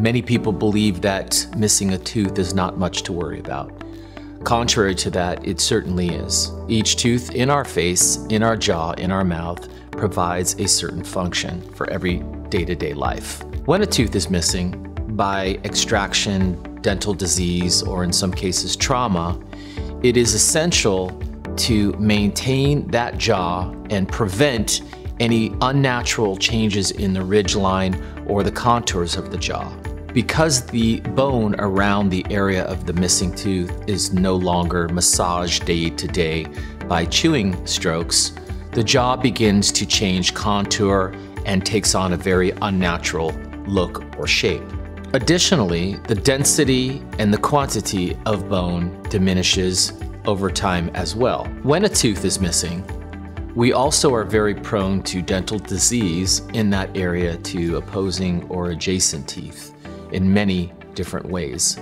Many people believe that missing a tooth is not much to worry about. Contrary to that, it certainly is. Each tooth in our face, in our jaw, in our mouth provides a certain function for every day-to-day life. When a tooth is missing, by extraction, dental disease, or in some cases trauma, it is essential to maintain that jaw and prevent any unnatural changes in the ridgeline or the contours of the jaw. Because the bone around the area of the missing tooth is no longer massaged day to day by chewing strokes, the jaw begins to change contour and takes on a very unnatural look or shape. Additionally, the density and the quantity of bone diminishes over time as well. When a tooth is missing, we also are very prone to dental disease in that area to opposing or adjacent teeth in many different ways.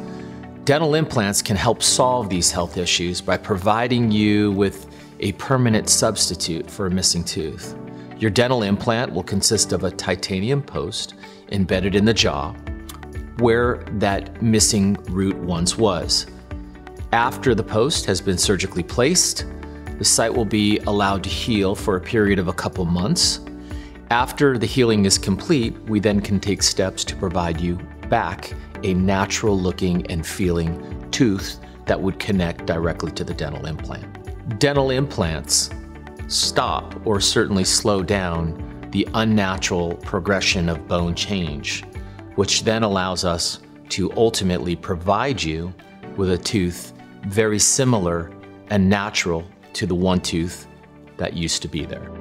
Dental implants can help solve these health issues by providing you with a permanent substitute for a missing tooth. Your dental implant will consist of a titanium post embedded in the jaw where that missing root once was. After the post has been surgically placed, the site will be allowed to heal for a period of a couple months. After the healing is complete, we then can take steps to provide you back a natural looking and feeling tooth that would connect directly to the dental implant. Dental implants stop or certainly slow down the unnatural progression of bone change, which then allows us to ultimately provide you with a tooth very similar and natural to the one tooth that used to be there.